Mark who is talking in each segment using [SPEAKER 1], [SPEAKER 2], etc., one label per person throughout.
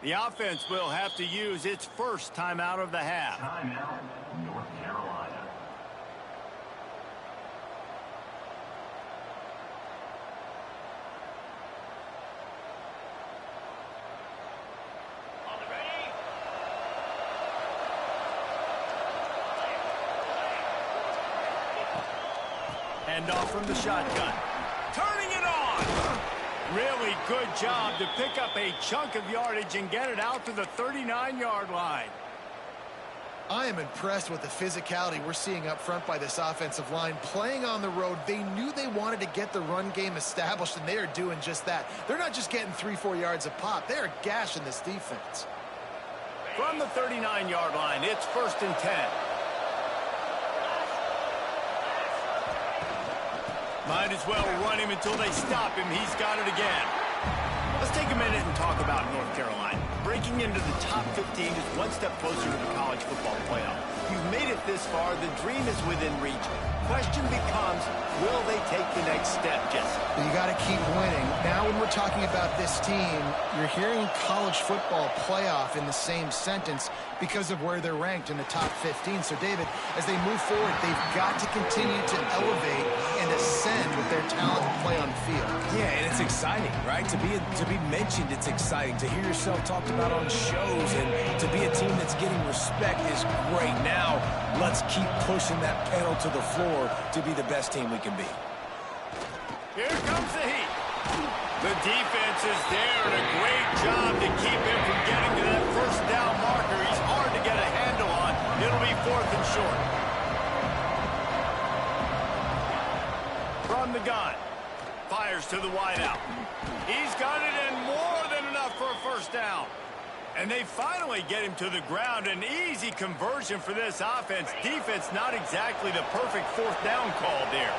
[SPEAKER 1] The offense will have to use its first timeout of the half.
[SPEAKER 2] Timeout, North Carolina.
[SPEAKER 1] Hand off from the shotgun. Turning it on! Really good job to pick up a chunk of yardage and get it out to the 39-yard line.
[SPEAKER 3] I am impressed with the physicality we're seeing up front by this offensive line. Playing on the road, they knew they wanted to get the run game established, and they are doing just that. They're not just getting 3-4 yards a pop. They are gashing this defense.
[SPEAKER 1] From the 39-yard line, it's 1st and 10. Might as well run him until they stop him. He's got it again. Let's take a minute and talk about North Carolina. Breaking into the top 15 is one step closer to the college football playoff. You've made it this far. The dream is within reach. Question becomes, will they take the next step, Jesse?
[SPEAKER 3] Well, you got to keep winning. Now when we're talking about this team, you're hearing college football playoff in the same sentence because of where they're ranked in the top 15. So, David, as they move forward, they've got to continue to elevate and ascend with their talent and play on the field.
[SPEAKER 4] Yeah, and it's exciting, right? To be mentioned, it's exciting. To hear yourself talked about on shows and to be a team that's getting respect is great. Now, let's keep pushing that pedal to the floor to be the best team we can be.
[SPEAKER 1] Here comes the heat. The defense is there, and a great job to keep him from getting to that first down marker. He's hard to get a handle on. It'll be 4th and short. From the gun. Fires to the wideout. He's got it in more than enough for a first down. And they finally get him to the ground. An easy conversion for this offense. Defense not exactly the perfect 4th down call there.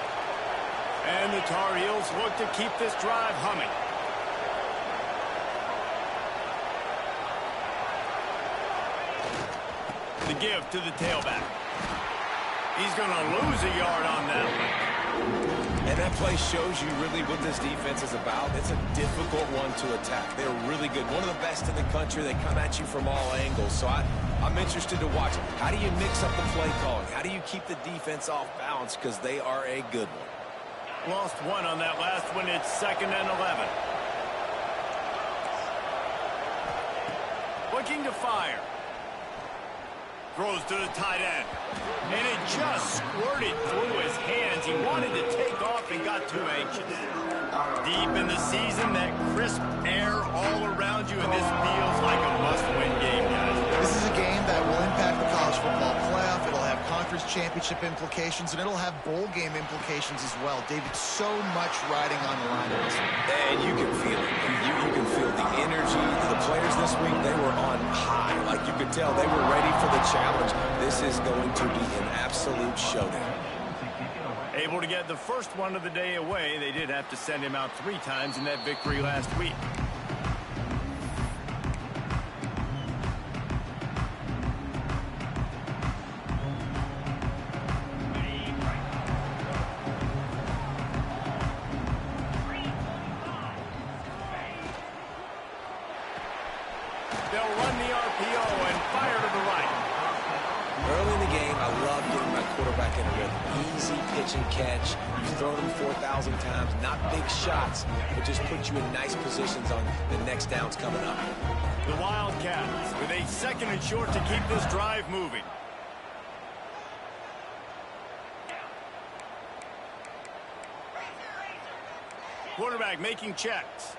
[SPEAKER 1] And the Tar Heels look to keep this drive humming. The give to the tailback. He's going to lose a yard on that one.
[SPEAKER 4] And that play shows you really what this defense is about. It's a difficult one to attack. They're really good. One of the best in the country. They come at you from all angles. So I'm interested to watch. How do you mix up the play calling? How do you keep the defense off balance? Because they are a good one.
[SPEAKER 1] Lost one on that last one. It's 2nd and 11. Looking to fire. Throws to the tight end. And it just squirted through his hands. He wanted to take off and got too anxious. Deep in the season, that crisp air all around you, and this feels like a must-win game, guys.
[SPEAKER 3] This is a game that will impact the college football playoff. It'll have conference championship implications, and it'll have bowl game implications as well. David, so much riding on the line in this one.
[SPEAKER 4] And you can feel it. You can feel the energy. The players this week, they were on high. Like you could tell, they were ready for the challenge. This is going to be an absolute showdown.
[SPEAKER 1] Able to get the first one of the day away. They did have to send him out 3 times in that victory last week. They'll run the RPO and fire to the right.
[SPEAKER 4] Early in the game, I love getting my quarterback in a rhythm. Easy pitch and catch. You've thrown them 4,000 times. Not big shots, but just put you in nice positions on the next downs coming up.
[SPEAKER 1] The Wildcats with a 2nd and short to keep this drive moving. Quarterback making checks.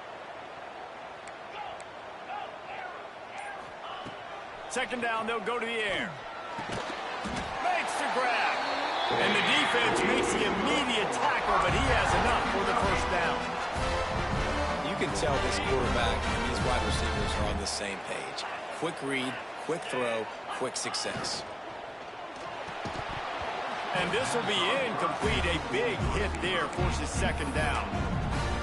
[SPEAKER 1] 2nd down, they'll go to the air. Makes the grab. And the defense makes the immediate tackle, but he has enough for the first down.
[SPEAKER 4] You can tell this quarterback and these wide receivers are on the same page. Quick read, quick throw, quick success.
[SPEAKER 1] And this will be incomplete. A big hit there forces 2nd down.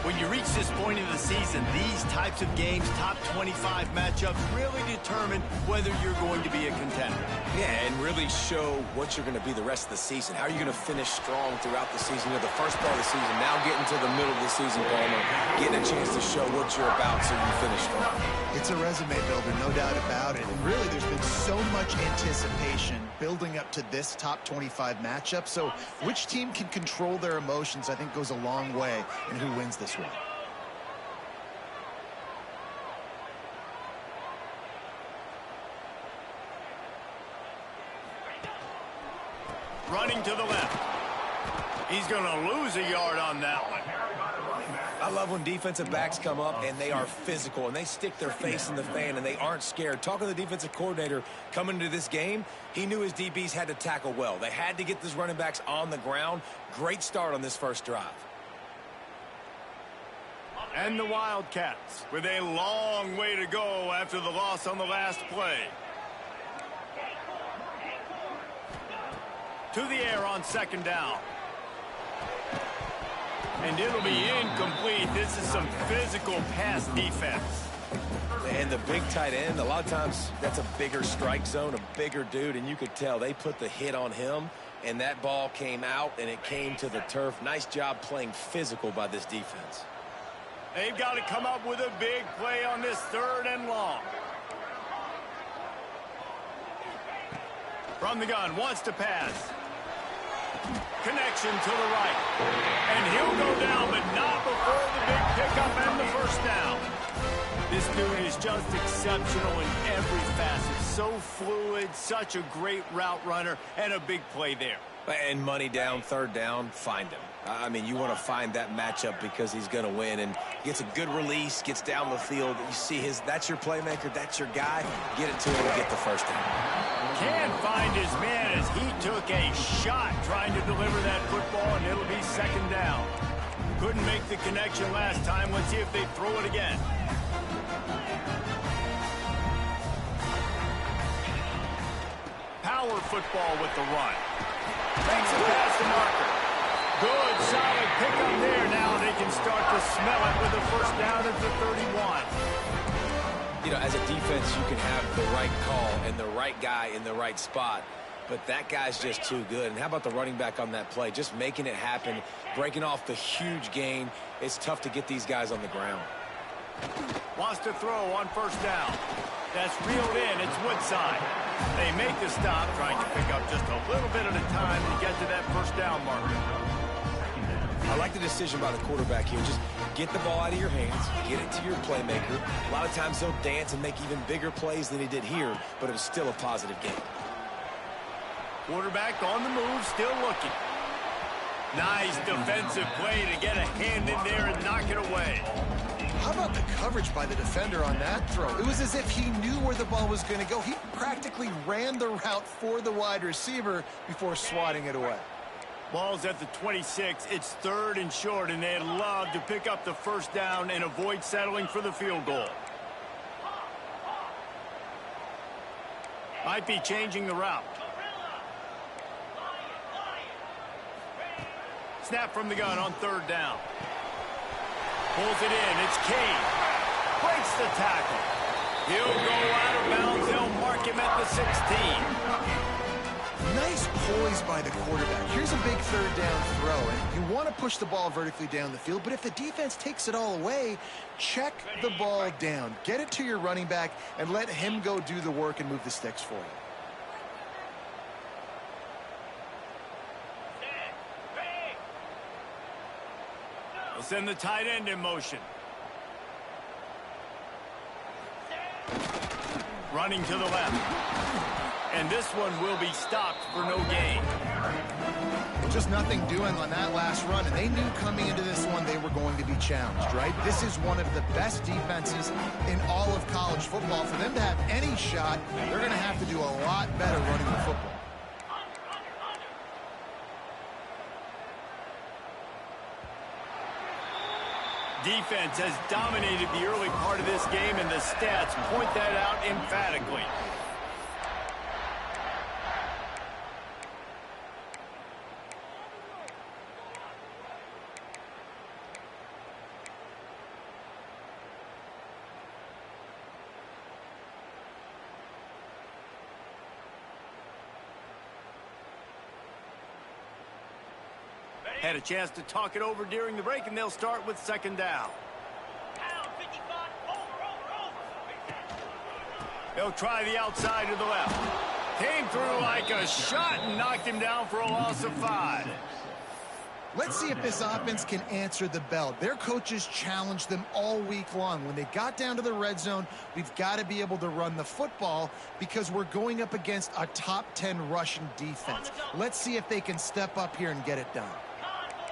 [SPEAKER 1] When you reach this point in the season, these types of games, top 25 matchups, really determine whether you're going to be a contender.
[SPEAKER 4] Yeah, and really show what you're going to be the rest of the season. How are you going to finish strong throughout the season? You know, the first part of the season, now getting to the middle of the season, Palmer, getting a chance to show what you're about so you finish strong.
[SPEAKER 3] It's a resume builder, no doubt about it. And really, there's been so much anticipation building up to this top 25 matchup. So which team can control their emotions, I think, goes a long way in who wins this one.
[SPEAKER 1] Running to the left. He's going to lose a yard on that one.
[SPEAKER 4] I love when defensive backs come up and they are physical and they stick their face in the fan and they aren't scared. Talking to the defensive coordinator coming into this game, he knew his DBs had to tackle well. They had to get these running backs on the ground. Great start on this first drive.
[SPEAKER 1] And the Wildcats with a long way to go after the loss on the last play. To the air on second down. And it'll be incomplete. This is some physical pass defense.
[SPEAKER 4] And the big tight end, a lot of times that's a bigger strike zone, a bigger dude, and you could tell they put the hit on him, and that ball came out, and it came to the turf. Nice job playing physical by this defense.
[SPEAKER 1] They've got to come up with a big play on this 3rd and long. From the gun, wants to pass. Connection to the right. And he'll go down, but not before the big pickup and the first down. This dude is just exceptional in every facet. So fluid, such a great route runner, and a big play there.
[SPEAKER 4] And money down, 3rd down, find him. I mean, you want to find that matchup because he's going to win. And gets a good release, gets down the field. You see that's your playmaker, that's your guy. Get it to him and get the first down.
[SPEAKER 1] Can't find his man as he took a shot trying to deliver that football, and it'll be 2nd down. Couldn't make the connection last time. Let's see if they throw it again. Power football with the run. Takes it past the marker. Good, solid pickup there. Now they can start to smell it with a first down at the 31.
[SPEAKER 4] You know, as a defense, you can have the right call and the right guy in the right spot, but that guy's just too good. And how about the running back on that play? Just making it happen, breaking off the huge gain. It's tough to get these guys on the ground.
[SPEAKER 1] Wants to throw on first down. That's reeled in. It's Woodside. They make the stop, trying to pick up just a little bit at a time to get to that first down marker.
[SPEAKER 4] I like the decision by the quarterback here. Just get the ball out of your hands, get it to your playmaker. A lot of times they'll dance and make even bigger plays than he did here, but it was still a positive game.
[SPEAKER 1] Quarterback on the move, still looking. Nice defensive play to get a hand in there and knock it away.
[SPEAKER 3] How about the coverage by the defender on that throw? It was as if he knew where the ball was going to go. He practically ran the route for the wide receiver before swatting it away.
[SPEAKER 1] Ball's at the 26. It's 3rd and short, and they'd love to pick up the first down and avoid settling for the field goal. Might be changing the route. Snap from the gun on 3rd down. Pulls it in. It's Kane. Breaks the tackle. He'll go out of bounds. They'll mark him at the 16.
[SPEAKER 3] Nice poise by the quarterback. Here's a big 3rd down throw, and you want to push the ball vertically down the field, but if the defense takes it all away, check the ball down. Get it to your running back and let him go do the work and move the sticks for you.
[SPEAKER 1] They'll send the tight end in motion. Running to the left. And this one will be stopped for no gain.
[SPEAKER 3] Just nothing doing on that last run, and they knew coming into this one they were going to be challenged, right? This is one of the best defenses in all of college football. For them to have any shot, they're going to have to do a lot better running the football.
[SPEAKER 1] Defense has dominated the early part of this game, and the stats point that out emphatically. Had a chance to talk it over during the break, and they'll start with second down. They'll try the outside to the left. Came through like a shot and knocked him down for a loss of 5.
[SPEAKER 3] Let's see if this offense can answer the bell. Their coaches challenged them all week long. When they got down to the red zone, we've got to be able to run the football because we're going up against a top 10 Russian defense. Let's see if they can step up here and get it done.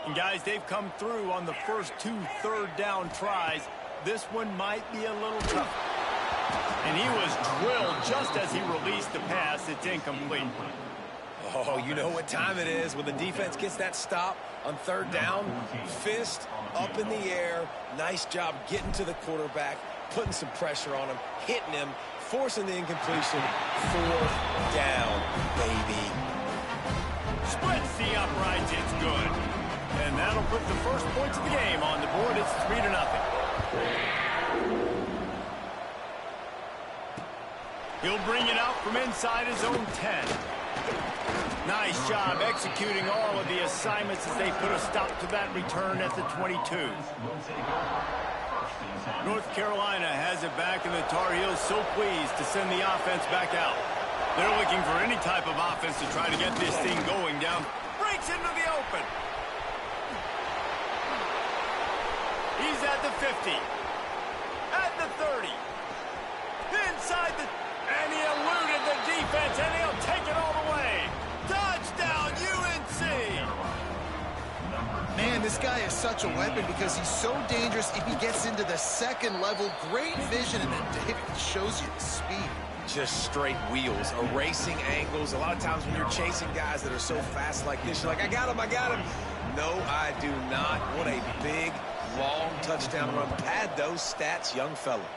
[SPEAKER 1] And guys, they've come through on the first 2 third-down tries. This one might be a little tough. And he was drilled just as he released the pass. It's incomplete.
[SPEAKER 4] Oh, you know what time it is when the defense gets that stop on third down. Fist up in the air. Nice job getting to the quarterback, putting some pressure on him, hitting him, forcing the incompletion. 4th down, baby.
[SPEAKER 1] Splits the uprights. It's good. And that'll put the first points of the game on the board. It's 3-0. He'll bring it out from inside his own 10. Nice job executing all of the assignments as they put a stop to that return at the 22. North Carolina has it back, and the Tar Heels so pleased to send the offense back out. They're looking for any type of offense to try to get this thing going down. Breaks into the open. He's at the 50. At the 30. Inside the... And he eluded the defense, and he'll take it all the way. Touchdown, UNC!
[SPEAKER 3] Man, this guy is such a weapon because he's so dangerous if he gets into the second level. Great vision, and then David shows you the speed.
[SPEAKER 4] Just straight wheels, erasing angles. A lot of times when you're chasing guys that are so fast like this, you're like, I got him, I got him. No, I do not. What a big, long touchdown run. Pad those stats, young fella.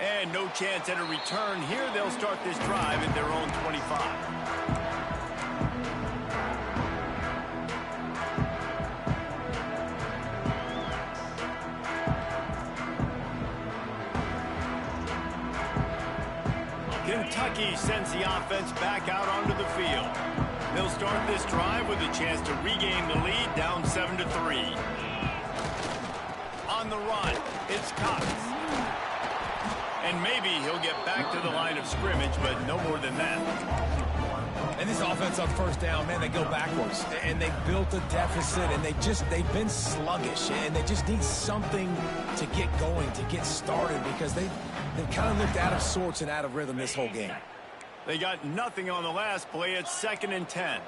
[SPEAKER 1] And no chance at a return here. They'll start this drive at their own 25. Kentucky sends the offense back out onto the field. They'll start this drive with a chance to regain the lead, down 7-3. On the run, it's Cox. And maybe he'll get back to the line of scrimmage, but no more than that.
[SPEAKER 4] And this offense on first down, man, they go backwards. And they built a deficit, and they've been sluggish. And they just need something to get going, to get started, because they've kind of looked out of sorts and out of rhythm this whole game.
[SPEAKER 1] They got nothing on the last play. It's 2nd and 10.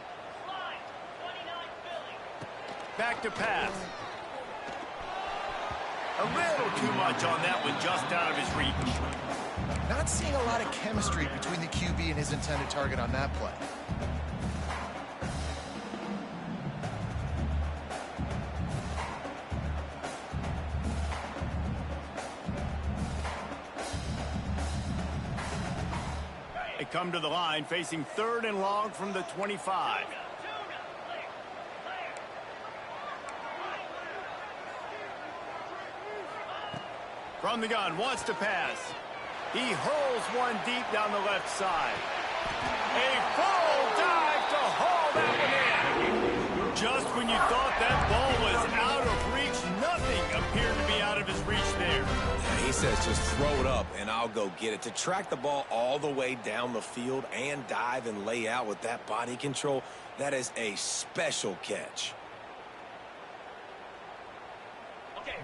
[SPEAKER 1] Back to pass. A little too much on that one, just out of his reach.
[SPEAKER 3] Not seeing a lot of chemistry between the QB and his intended target on that play.
[SPEAKER 1] They come to the line, facing 3rd and long from the 25. From the gun, wants to pass. He hurls one deep down the left side. A full dive to haul that one in. Just when you thought that ball was out of reach, nothing appeared to be out of his reach there.
[SPEAKER 4] Yeah, he says just throw it up and I'll go get it. To track the ball all the way down the field and dive and lay out with that body control, that is a special catch.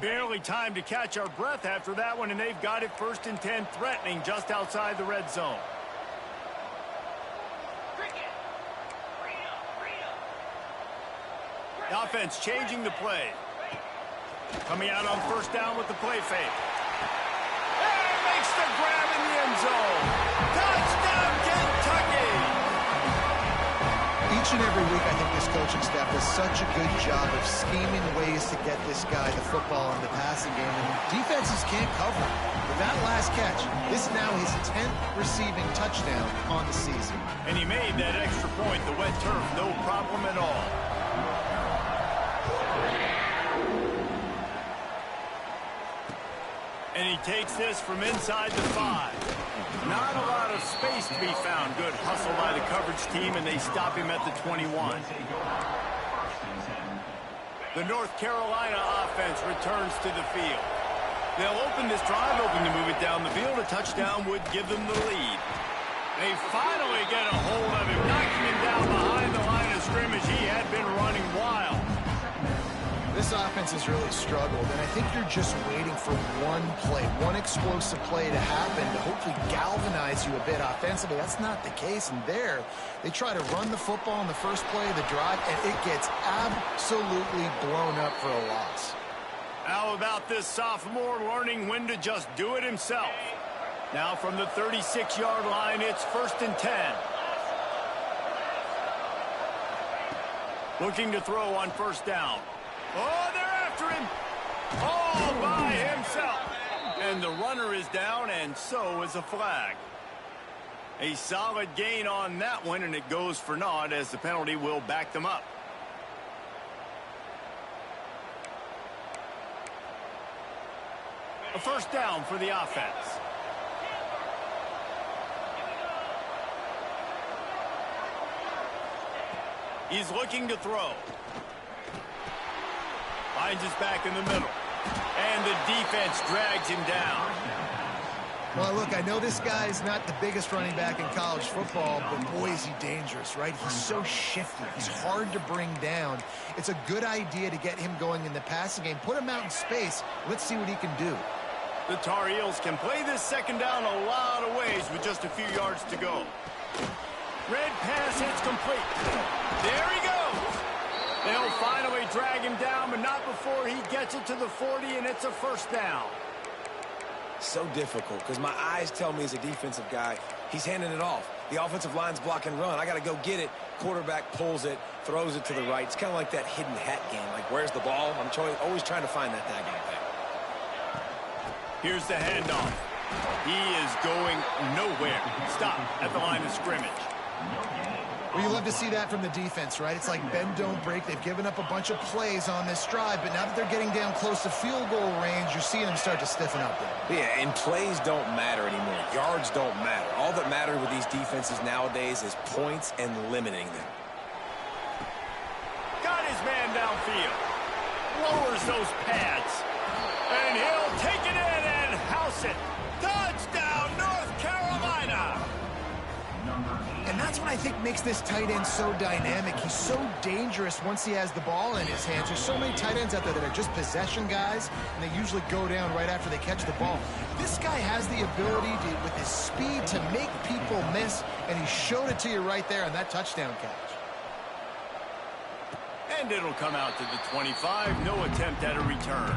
[SPEAKER 1] Barely time to catch our breath after that one, and they've got it 1st and 10, threatening just outside the red zone. The offense changing the play. Coming out on 1st down with the play fake. And makes the grab in the end zone. Touchdown, Kentucky!
[SPEAKER 3] Each and every week, I think this coaching staff does such a good job of scheming ways to get this guy the football in the passing game, and defenses can't cover him. With that last catch, this is now his 10th receiving touchdown on the season.
[SPEAKER 1] And he made that extra point, the wet turf, no problem at all. And he takes this from inside the 5. Not a lot of space to be found. Good hustle by the coverage team, and they stop him at the 21. The North Carolina offense returns to the field. They'll open this drive, hoping to move it down the field. A touchdown would give them the lead. They finally get a hold of him, knocking him down behind the line of scrimmage. He had been running wild.
[SPEAKER 3] This offense has really struggled, and I think you're just waiting for one play, one explosive play to happen to hopefully galvanize you a bit offensively. That's not the case, and there they try to run the football in the first play of the drive, and it gets absolutely blown up for a loss.
[SPEAKER 1] How about this sophomore learning when to just do it himself? Now from the 36-yard line, it's 1st and 10. Looking to throw on 1st down. Oh, they're after him. All by himself. And the runner is down, and so is a flag. A solid gain on that one, and it goes for naught as the penalty will back them up. A 1st down for the offense. He's looking to throw. Finds his back in the middle. And the defense drags him down.
[SPEAKER 3] Well, look, I know this guy's not the biggest running back in college football, but boy, is he dangerous, right? He's so shifty. He's hard to bring down. It's a good idea to get him going in the passing game. Put him out in space. Let's see what he can do.
[SPEAKER 1] The Tar Heels can play this 2nd down a lot of ways with just a few yards to go. Red pass hits complete. There he goes. They'll finally drag him down, but not before he gets it to the 40, and it's a 1st down.
[SPEAKER 4] So difficult because my eyes tell me as a defensive guy, he's handing it off. The offensive line's block and run. I got to go get it. Quarterback pulls it, throws it to the right. It's kind of like that hidden hat game. Like, where's the ball? I'm always trying to find that daggone thing.
[SPEAKER 1] Here's the handoff. He is going nowhere. Stop at the line of scrimmage.
[SPEAKER 3] Well, you love to see that from the defense, right? It's like bend, don't break. They've given up a bunch of plays on this drive, but now that they're getting down close to field goal range, you're seeing them start to stiffen up there.
[SPEAKER 4] Yeah, and plays don't matter anymore. Yards don't matter. All that matters with these defenses nowadays is points and limiting them.
[SPEAKER 1] Got his man downfield. Lowers those pads. And he'll take it in and house it. Touchdown, North Carolina!
[SPEAKER 3] And that's what I think makes this tight end so dynamic. He's so dangerous once he has the ball in his hands. There's so many tight ends out there that are just possession guys, and they usually go down right after they catch the ball. This guy has the ability to, with his speed, to make people miss, and he showed it to you right there on that touchdown catch.
[SPEAKER 1] And it'll come out to the 25. No attempt at a return.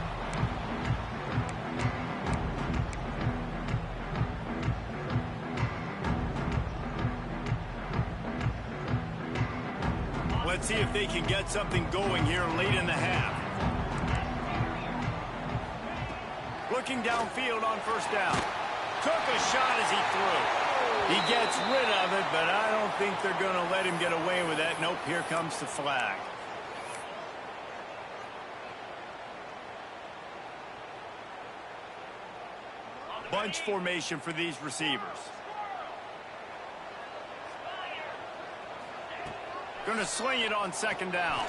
[SPEAKER 1] Let's see if they can get something going here late in the half. Looking downfield on 1st down. Took a shot as he threw. He gets rid of it, but I don't think they're going to let him get away with that. Nope, here comes the flag. Bunch formation for these receivers. Going to sling it on 2nd down.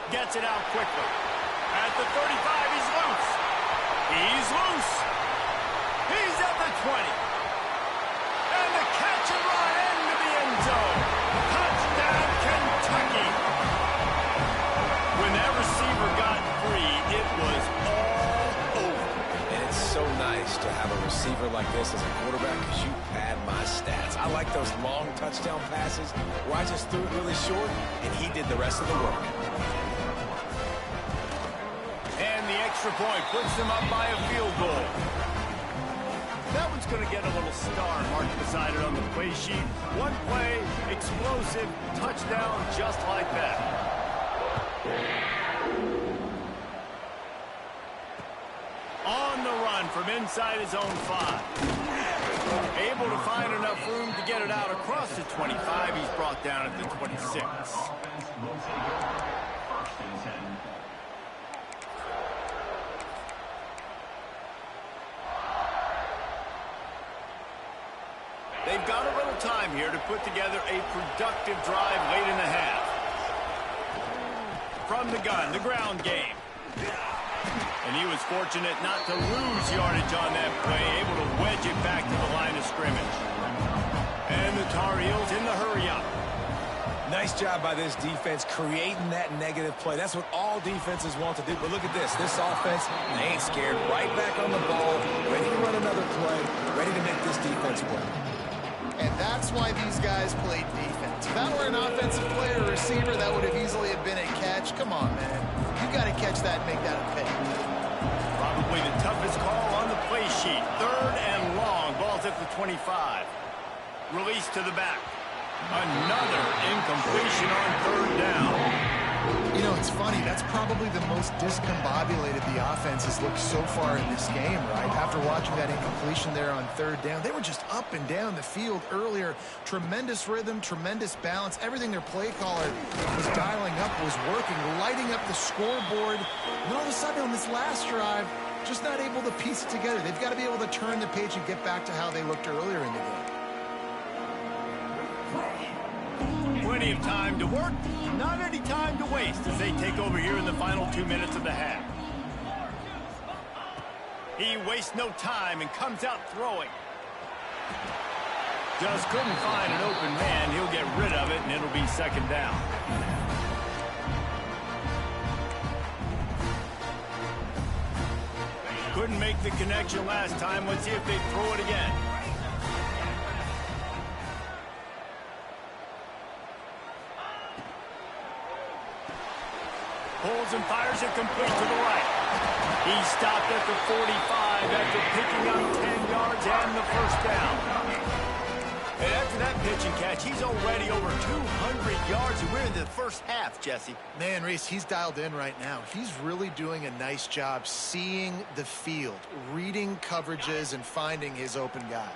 [SPEAKER 1] Gets it out quickly. At the 35, he's loose. He's loose. He's at the 20. And the catch and run into the end zone. Touchdown, Kentucky. When that receiver got free, it was all over.
[SPEAKER 4] And it's so nice to have a receiver like this as a quarterback because you pad my stats. I like those long touchdown passes where I just threw it really short and he did the rest of the work.
[SPEAKER 1] And the extra point puts them up by a field goal. That one's going to get a little star marked beside it on the play sheet. One play, explosive, touchdown just like that. On the run from inside his own 5. Able to find enough room to get it out across the 25. He's brought down at the 26. They've got a little time here to put together a productive drive late in the half. from the gun, the ground game. And he was fortunate not to lose yardage on that play, able to wedge it back to the line of scrimmage. And the Tar Heels in the hurry-up.
[SPEAKER 4] Nice job by this defense creating that negative play. That's what all defenses want to do. But look at this. This offense, they ain't scared. Right back on the ball, ready to run another play, ready to make this defense work.
[SPEAKER 3] And that's why these guys played defense. If that were an offensive player or receiver, that would have easily have been a catch. Come on, man. You got to catch that and make that a pick.
[SPEAKER 1] Probably the toughest call on the play sheet. 3rd and long. Ball's at the 25. Release to the back. Another incompletion on 3rd down.
[SPEAKER 3] You know, it's funny. That's probably the most discombobulated the offense has looked so far in this game, right? After watching that incompletion there on 3rd down, they were just up and down the field earlier. Tremendous rhythm, tremendous balance. Everything their play caller was dialing up was working, lighting up the scoreboard. And all of a sudden on this last drive, just not able to piece it together. They've got to be able to turn the page and get back to how they looked earlier in the game.
[SPEAKER 1] Plenty of time to work, not any time to waste as they take over here in the final 2 minutes of the half. He wastes no time and comes out throwing. Just couldn't find an open man. He'll get rid of it, and it'll be 2nd down. Couldn't make the connection last time. Let's see if they throw it again. Pulls and fires it complete to the right. He stopped at the 45 after picking up 10 yards and the 1st down. And after that pitch and catch, he's already over 200 yards, and we're in the first half, Jesse.
[SPEAKER 3] Man, Reese, he's dialed in right now. He's really doing a nice job seeing the field, reading coverages, and finding his open guy.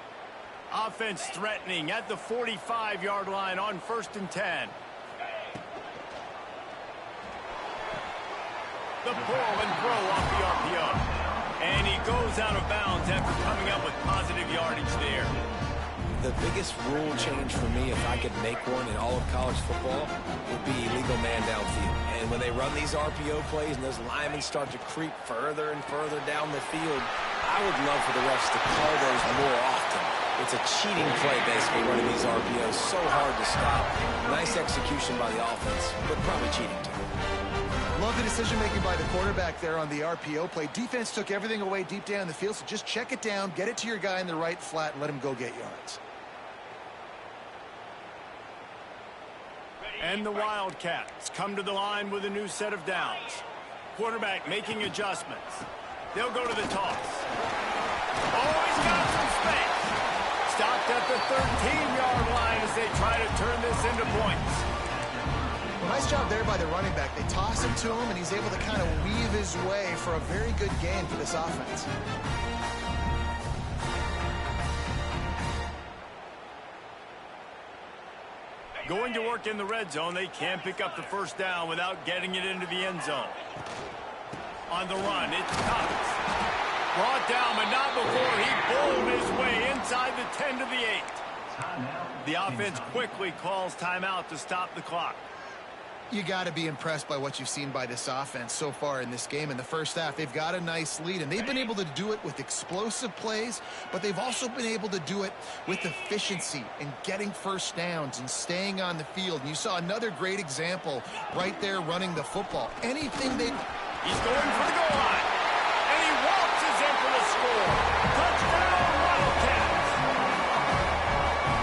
[SPEAKER 1] Offense threatening at the 45-yard line on 1st and 10. The pull and throw off the RPO. And he goes out of bounds after coming up with positive yardage there.
[SPEAKER 4] The biggest rule change for me, if I could make one in all of college football, would be illegal man downfield. And when they run these RPO plays and those linemen start to creep further and further down the field, I would love for the refs to call those more often. It's a cheating play, basically, running these RPOs. So hard to stop. Nice execution by the offense, but probably cheating too.
[SPEAKER 3] Love the decision-making by the quarterback there on the RPO play. Defense took everything away deep down the field, so just check it down, get it to your guy in the right flat, and let him go get yards.
[SPEAKER 1] And the Wildcats come to the line with a new set of downs. Quarterback making adjustments. They'll go to the toss. Oh, he's got some space. Stopped at the 13-yard line as they try to turn this into points.
[SPEAKER 3] Well, nice job there by the running back. They toss him to him, and he's able to kind of weave his way for a very good gain for this offense.
[SPEAKER 1] Going to work in the red zone, they can pick up the 1st down without getting it into the end zone. On the run, it's Cox. Brought down, but not before he bowled his way inside the 10 to the 8. The offense quickly calls timeout to stop the clock.
[SPEAKER 3] You got to be impressed by what you've seen by this offense so far in this game. In the first half, they've got a nice lead, and they've been able to do it with explosive plays, but they've also been able to do it with efficiency and getting 1st downs and staying on the field. And you saw another great example right there running the football. Anything they...
[SPEAKER 1] He's going for the goal line, and he waltzes in for the score. Touchdown, Wildcats!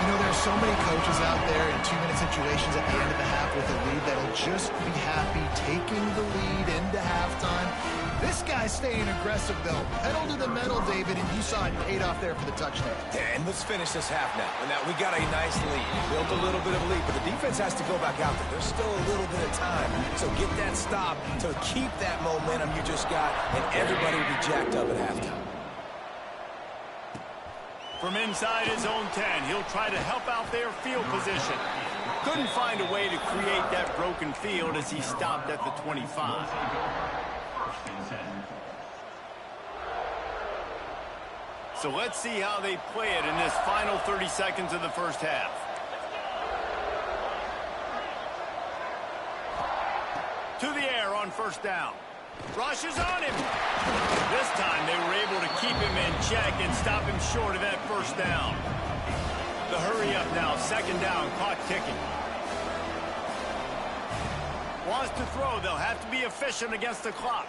[SPEAKER 3] You know, there are so many coaches out there in 2-minute situations at the end of the half with a lead that'll just be happy taking the lead into halftime. This guy's staying aggressive, though. Pedal to the metal, David, and you saw it paid off there for the touchdown.
[SPEAKER 4] Yeah, and let's finish this half now. And now we got a nice lead. Built a little bit of a lead, but the defense has to go back out there. There's still a little bit of time. So get that stop to keep that momentum you just got, and everybody will be jacked up at halftime.
[SPEAKER 1] From inside his own 10, he'll try to help out their field position. Couldn't find a way to create that broken field as he stopped at the 25. So let's see how they play it in this final 30 seconds of the first half. To the air on first down. Rushes on him. This time they were able to keep him in check and stop him short of that first down. The hurry up now, second down, clock ticking. Wants to throw, they'll have to be efficient against the clock.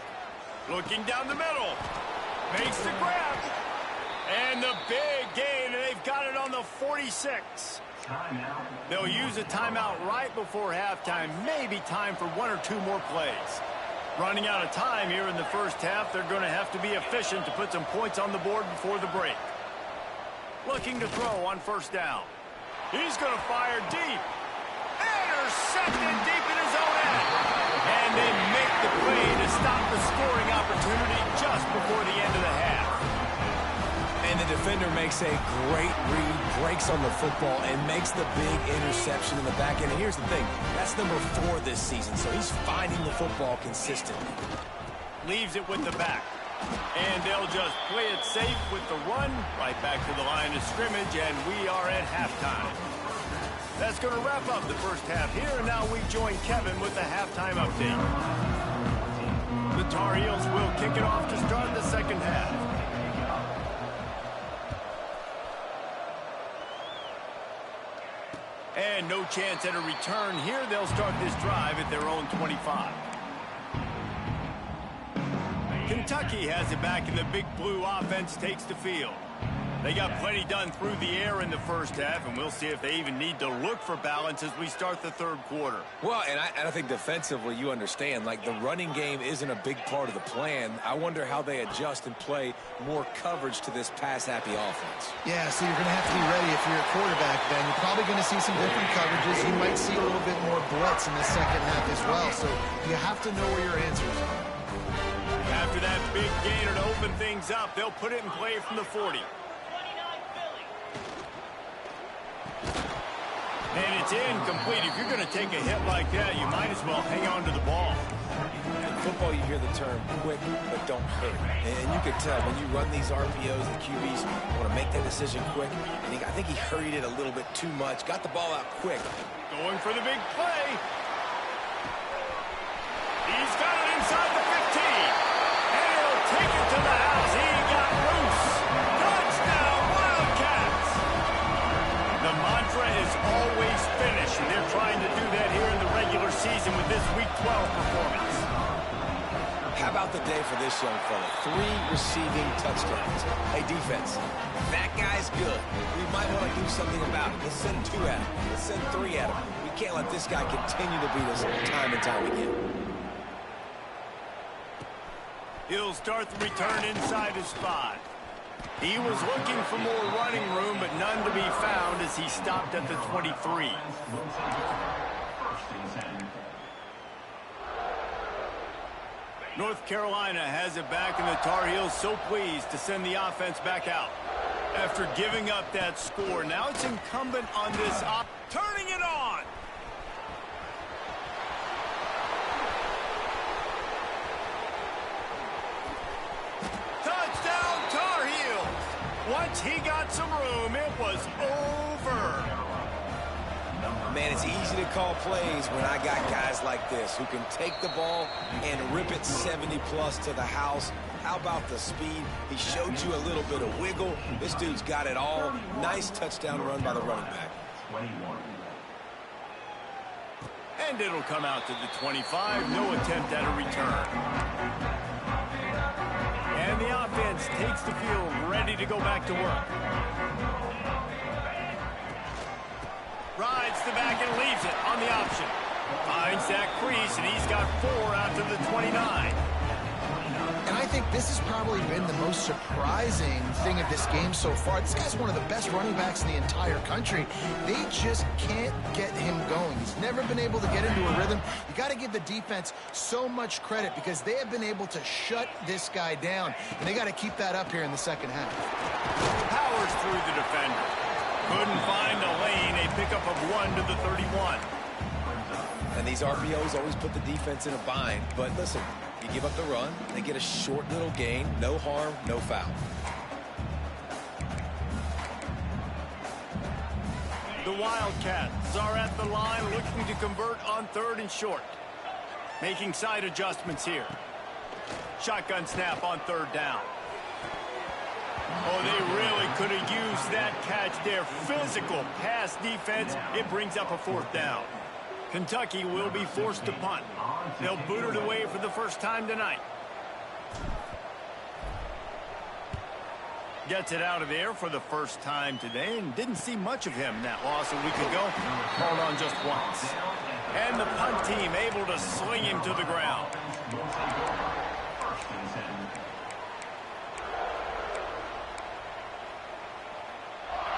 [SPEAKER 1] Looking down the middle. Makes the grab. And the big gain, and they've got it on the 46.
[SPEAKER 2] Timeout.
[SPEAKER 1] They'll use a timeout right before halftime. Maybe time for one or two more plays. Running out of time here in the first half, they're going to have to be efficient to put some points on the board before the break. Looking to throw on first down. He's going to fire deep. Intercepted deep in his own end. And they make the play to stop the scoring opportunity just before the end of the half.
[SPEAKER 4] And the defender makes a great read, breaks on the football, and makes the big interception in the back end. And here's the thing, that's number 4 this season, so he's finding the football consistently.
[SPEAKER 1] Leaves it with the back. And they'll just play it safe with the run, right back to the line of scrimmage, and we are at halftime. That's going to wrap up the first half here, and now we join Kevin with the halftime update. The Tar Heels will kick it off to start the second half. And no chance at a return here. They'll start this drive at their own 25. Kentucky has it back, and the Big Blue offense takes the field. They got plenty done through the air in the first half, and we'll see if they even need to look for balance as we start the third quarter.
[SPEAKER 4] Well, and I think defensively, you understand, like the running game isn't a big part of the plan. I wonder how they adjust and play more coverage to this pass-happy offense.
[SPEAKER 3] Yeah, so you're going to have to be ready if you're a quarterback, Ben. You're probably going to see some different coverages. You might see a little bit more blitz in the second half as well, so you have to know where your answers are.
[SPEAKER 1] After that big gainer to open things up, they'll put it in play from the 40. And it's incomplete. If you're going to take a hit like that, you might as well hang on to the ball.
[SPEAKER 4] In football, you hear the term quick, but don't hurt. And you can tell when you run these RPOs, the QBs want to make that decision quick. And I think he hurried it a little bit too much. Got the ball out quick.
[SPEAKER 1] Going for the big play. He's got it inside the 15. And he'll take it to the house. He got loose. Touchdown, Wildcats. The mantra is always finish, and they're trying to do that here in the regular season with this Week 12 performance.
[SPEAKER 4] How about the day for this young fella? 3 receiving touchdowns. Hey, defense, that guy's good. We might want to do something about it. Let's send 2 at him. Let's send 3 at him. We can't let this guy continue to beat us time and time again.
[SPEAKER 1] He'll start the return inside his spot. He was looking for more running room, but none to be found as he stopped at the 23. North Carolina has it back, and the Tar Heels so pleased to send the offense back out. After giving up that score, now it's incumbent on this turning it on. Touchdown, Tar Heels. Once he got some room, it was over.
[SPEAKER 4] Man, it's easy to call plays when I got guys like this who can take the ball and rip it 70-plus to the house. How about the speed? He showed you a little bit of wiggle. This dude's got it all. Nice touchdown run by the running back.
[SPEAKER 2] 21.
[SPEAKER 1] And it'll come out to the 25. No attempt at a return. And the offense takes the field, ready to go back to work. Rides the back and leaves it on the option. Finds that crease, and he's got 4 out to the 29.
[SPEAKER 3] And I think this has probably been the most surprising thing of this game so far. This guy's one of the best running backs in the entire country. They just can't get him going. He's never been able to get into a rhythm. You got to give the defense so much credit because they have been able to shut this guy down. And they got to keep that up here in the second half.
[SPEAKER 1] Powers through the defender. Couldn't find a lane. A pickup of 1 to the 31.
[SPEAKER 4] And these RPOs always put the defense in a bind. But listen, you give up the run, they get a short little gain, no harm, no foul.
[SPEAKER 1] The Wildcats are at the line looking to convert on 3rd and short. Making side adjustments here. Shotgun snap on third down. Oh, they really could have used that catch there. Physical pass defense. It brings up a fourth down. Kentucky will be forced to punt. They'll boot it away for the first time tonight. Gets it out of there for the first time today and didn't see much of him in that loss a week ago. Called on just once. And the punt team able to sling him to the ground.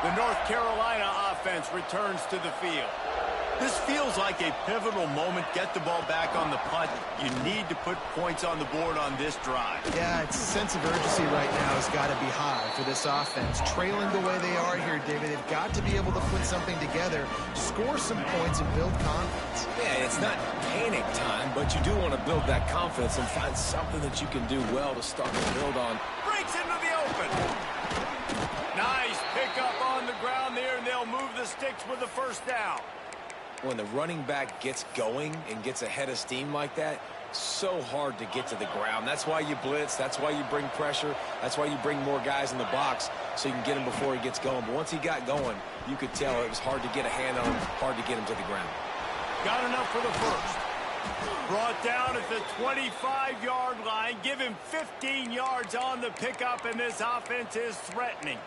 [SPEAKER 1] The North Carolina offense returns to the field. This feels like a pivotal moment. Get the ball back on the punt. You need to put points on the board on this drive.
[SPEAKER 3] Yeah, its sense of urgency right now has got to be high for this offense. Trailing the way they are here, David, they've got to be able to put something together, score some points, and build confidence.
[SPEAKER 4] Yeah, it's not panic time, but you do want to build that confidence and find something that you can do well to start to build on.
[SPEAKER 1] Breaks into the open. Nice pickup on the ground there, and they'll move the sticks with the first down.
[SPEAKER 4] When the running back gets going and gets ahead of steam like that, so hard to get to the ground. That's why you blitz. That's why you bring pressure. That's why you bring more guys in the box so you can get him before he gets going. But once he got going, you could tell it was hard to get a hand on him, hard to get him to the ground.
[SPEAKER 1] Got enough for the first. Brought down at the 25-yard line. Give him 15 yards on the pickup, and this offense is threatening.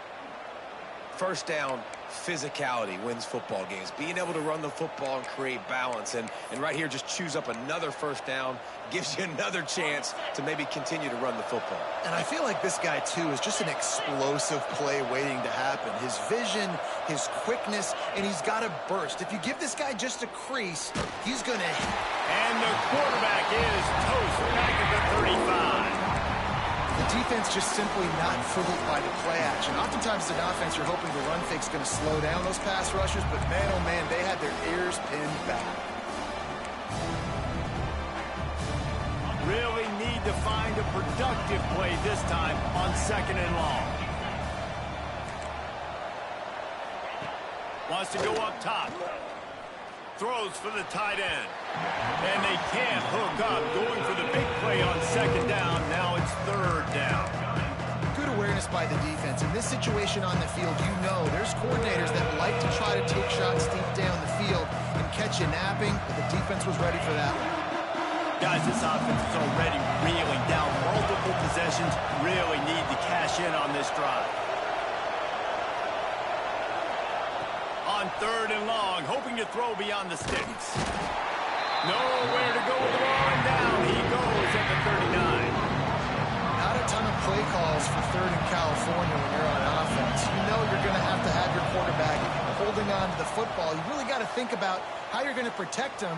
[SPEAKER 4] First down, physicality wins football games. Being able to run the football and create balance. And right here, just choose up another first down. Gives you another chance to maybe continue to run the football.
[SPEAKER 3] And I feel like this guy, too, is just an explosive play waiting to happen. His vision, his quickness, and he's got a burst. If you give this guy just a crease, he's going to...
[SPEAKER 1] And the quarterback is toast back at the 35.
[SPEAKER 3] The defense just simply not fooled by the play action. Oftentimes, as an offense, you're hoping the run fake's going to slow down those pass rushers, but man, oh man, they had their ears pinned back.
[SPEAKER 1] Really need to find a productive play this time on second and long. Wants to go up top. Throws for the tight end. And they can't hook up. Going for the big play on second down. Now it's third down.
[SPEAKER 3] Good awareness by the defense. In this situation on the field, you know there's coordinators that like to try to take shots deep down the field and catch you napping, but the defense was ready for that one.
[SPEAKER 1] Guys, this offense is already reeling down multiple possessions. Really need to cash in on this drive. On third and long, hoping to throw beyond the sticks. Nowhere to go with the ball, and down he goes at the 39.
[SPEAKER 3] Not a ton of play calls for third in California when you're on offense. You know you're going to have your quarterback holding on to the football. You really got to think about how you're going to protect him.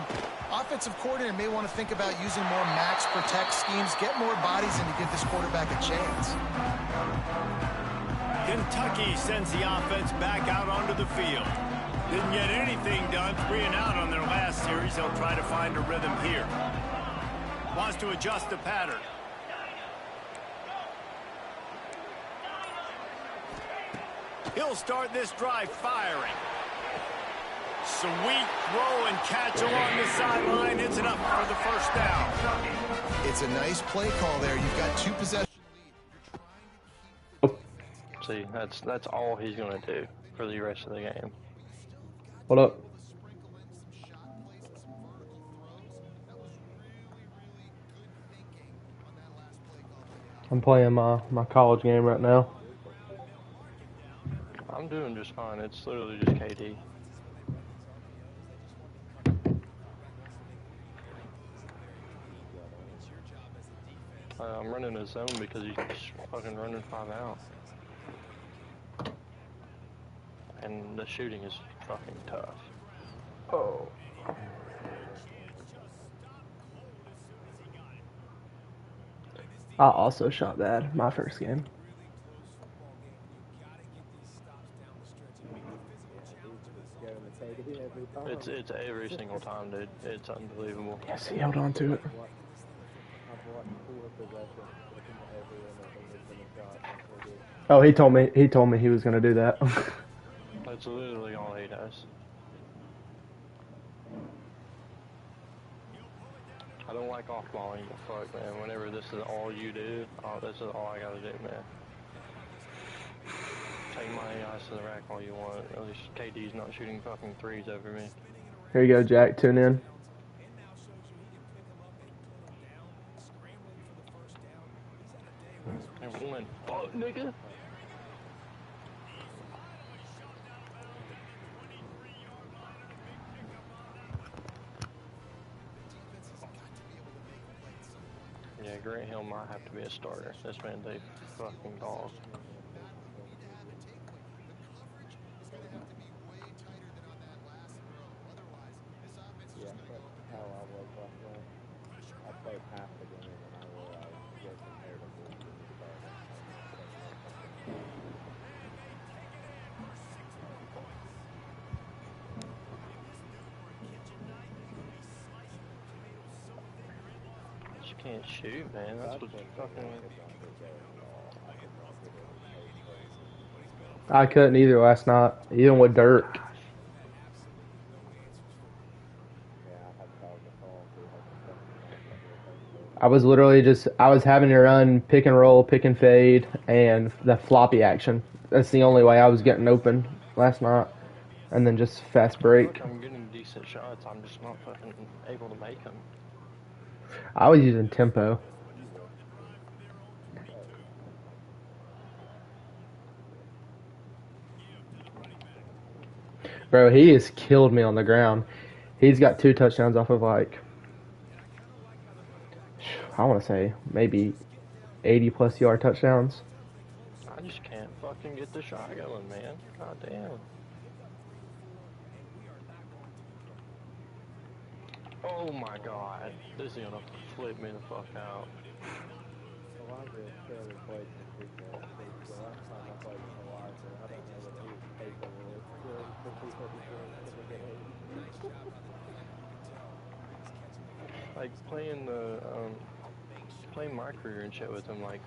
[SPEAKER 3] Offensive coordinator may want to think about using more max protect schemes, get more bodies in to give this quarterback a chance.
[SPEAKER 1] Kentucky sends the offense back out onto the field. Didn't get anything done, 3 and out on their last series. They'll try to find a rhythm here. Wants to adjust the pattern. He'll start this drive firing. Sweet throw and catch along the sideline. It's enough for the first down.
[SPEAKER 3] It's a nice play call there. You've got 2 possession lead.
[SPEAKER 5] See, that's all he's going to do for the rest of the game.
[SPEAKER 6] What up? I'm playing my college game right now.
[SPEAKER 5] I'm doing just fine. It's literally just KD. I'm running a zone because he's fucking running 5 out. And the shooting is fucking tough.
[SPEAKER 6] Oh. I also shot bad my first game.
[SPEAKER 5] It's every single time, dude. It's unbelievable.
[SPEAKER 6] Yes, he held on to it. Oh, he told me he was gonna do that.
[SPEAKER 5] That's literally all he does. I don't like off-balling, but fuck, man, whenever this is all you do, this is all I gotta do, man. Take my eyes to the rack all you want. At least KD's not shooting fucking threes over me.
[SPEAKER 6] Here you go, Jack. Tune in.
[SPEAKER 5] And one, fuck, nigga. Yeah, Grant Hill might have to be a starter. This man's a fucking dog.
[SPEAKER 7] Yeah, that's how I was last night. I played half the game and I realized we're comparatively started.
[SPEAKER 5] Just can't shoot, man. That's what's fucking.
[SPEAKER 6] I couldn't either last night, even with Dirk. I was literally I was having to run pick and roll, pick and fade, and the floppy action. That's the only way I was getting open last night. And then just fast break.
[SPEAKER 5] Look, I'm getting decent shots. I'm just not fucking able to make them.
[SPEAKER 6] I was using tempo. Bro, he has killed me on the ground. He's got 2 touchdowns off of like, I want to say maybe 80+ yard touchdowns.
[SPEAKER 5] I just can't fucking get the shot going, man. God damn. Oh my god. This is gonna flip me the fuck out.
[SPEAKER 7] Elijah fairly played this weekend. The last time I played with Elijah, I don't know that he was capable of scoring 50 points in a game.
[SPEAKER 5] Like playing my career and shit with him, like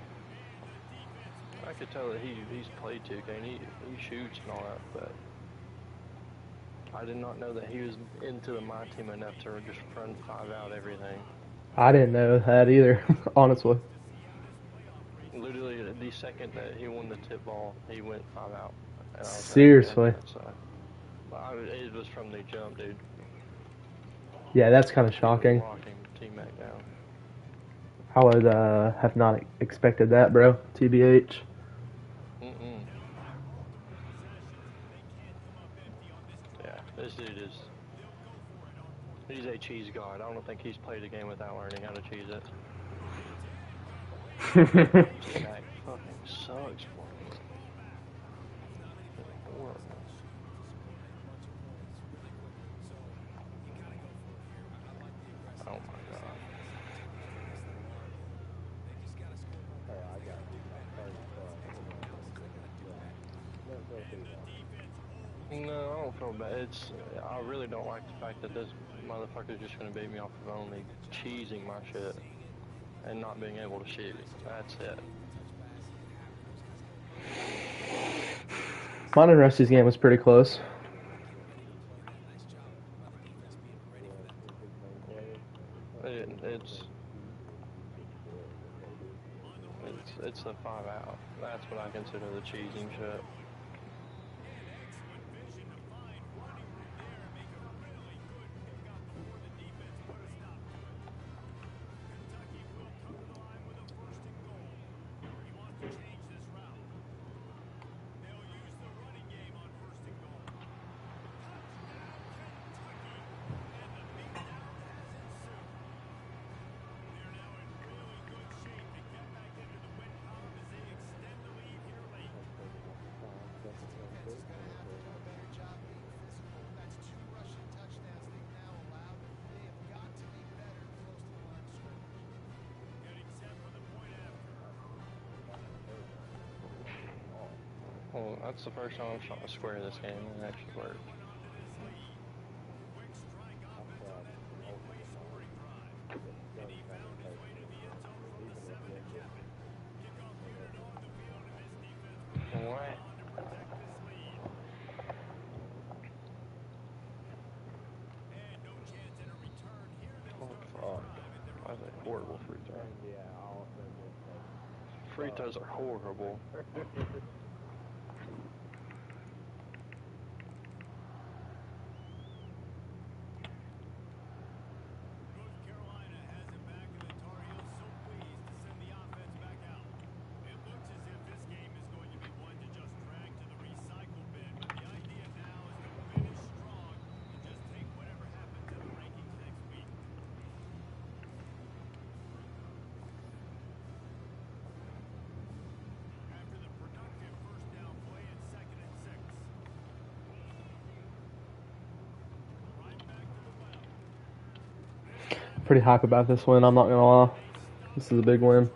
[SPEAKER 5] I could tell that he's played 2K and he shoots and all that, but I did not know that he was into my team enough to just run 5 out everything.
[SPEAKER 6] I didn't know that either, honestly.
[SPEAKER 5] Literally, the second that he won the tip ball, he went 5 out. And I was
[SPEAKER 6] Seriously.
[SPEAKER 5] It was from the jump, dude.
[SPEAKER 6] Yeah, that's kind of shocking.
[SPEAKER 5] Locking T-Mac down.
[SPEAKER 6] I would have not expected that, bro. TBH.
[SPEAKER 5] Yeah, this dude he's a cheese god. I don't think he's played a game without learning how to cheese it. T-Mac fucking sucks for me. Horrible. Oh my god. No, I don't feel bad. I really don't like the fact that this motherfucker's just gonna beat me off of only cheesing my shit and not being able to shoot. That's it.
[SPEAKER 6] Mine and Rusty's game was pretty close.
[SPEAKER 5] It's the 5 out. That's what I consider the cheesing shit. Well, that's the first time I've shot a square this game and it actually worked. What? Oh, fuck.
[SPEAKER 7] Yeah, all of them just like
[SPEAKER 5] Free throws are horrible.
[SPEAKER 1] North Carolina has it back, and the Tar Heels so pleased to send the offense back out. It looks as if this game is going to be one to just drag to the recycle bin, but the idea now is to finish strong and just take whatever happens in the rankings next week. After the productive first down play at 2nd and 6. Right back to the well.
[SPEAKER 6] Pretty hype about this win, I'm not going to lie. This is a big win.
[SPEAKER 3] This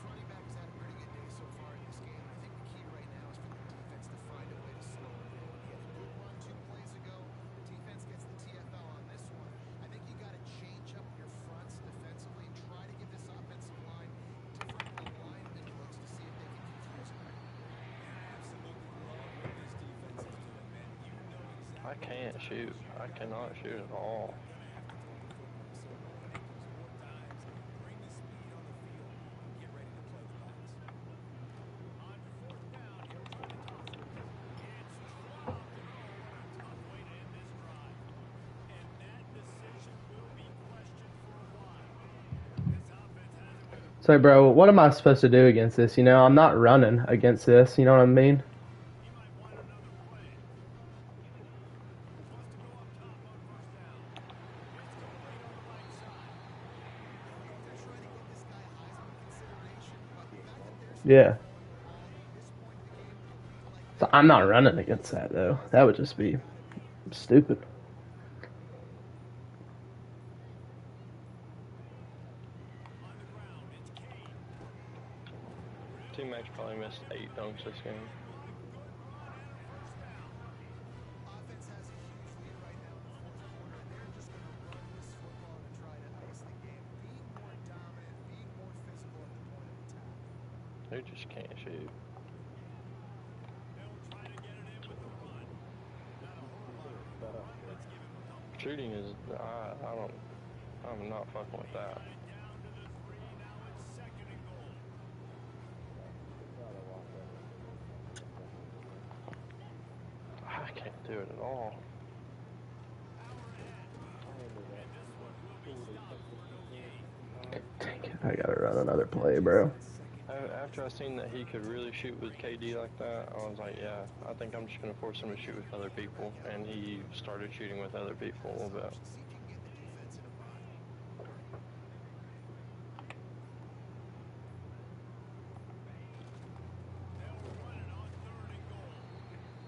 [SPEAKER 3] running back has had a pretty good day so far in this game. I think the key right now is for the defense to find a way to slow it down. He had a good run 2 plays ago. The defense gets the TFL on this one. I think you got to change up your fronts defensively and try to give this offensive line different alignment looks to see if they can confuse him.
[SPEAKER 5] I can't shoot. I cannot shoot at all.
[SPEAKER 6] So, bro, what am I supposed to do against this? You know, I'm not running against this. You know what I mean? Yeah. So I'm not running against that, though. That would just be stupid.
[SPEAKER 5] T-Max probably missed 8 dunks this game.
[SPEAKER 3] Offense has a huge lead right now in the fourth quarter, and they're just going to run this football to try to ice the game. Being more dominant, being more physical at the point of attack.
[SPEAKER 5] They just can't shoot. Shooting is, I'm not fucking with that. I can't do it at all.
[SPEAKER 6] Dang it, I gotta run another play, bro.
[SPEAKER 5] After I seen that he could really shoot with KD like that, I was like, yeah, I think I'm just going to force him to shoot with other people. And he started shooting with other people a little bit.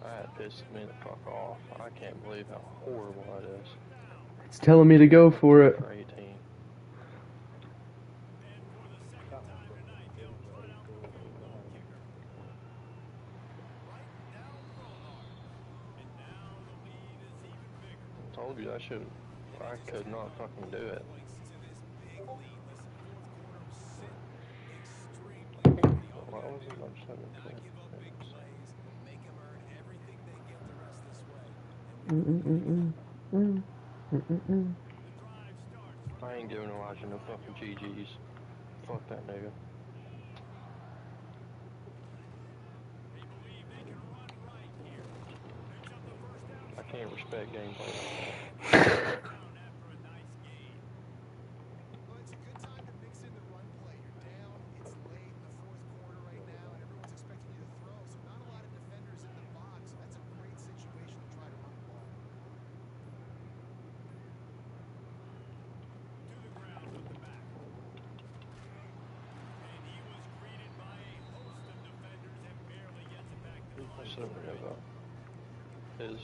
[SPEAKER 5] That pissed me the fuck off. I can't believe how horrible that is.
[SPEAKER 6] It's telling me to go for it.
[SPEAKER 5] For 18. Told you I could not fucking do it. Why was it on 17? I ain't giving Elijah no fucking GGs. Fuck that nigga. I can't respect gameplay. I should have forgot that. His.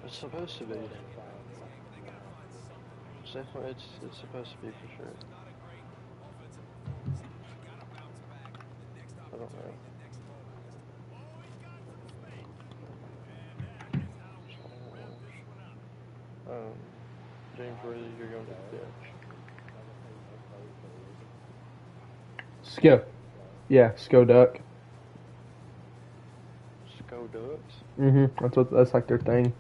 [SPEAKER 5] It's supposed to be. It's definitely, it's supposed to be for sure. James Worthy, you're going to the bench.
[SPEAKER 6] Sco. Yeah, Sco Duck.
[SPEAKER 5] Sco Ducks.
[SPEAKER 6] That's like their thing.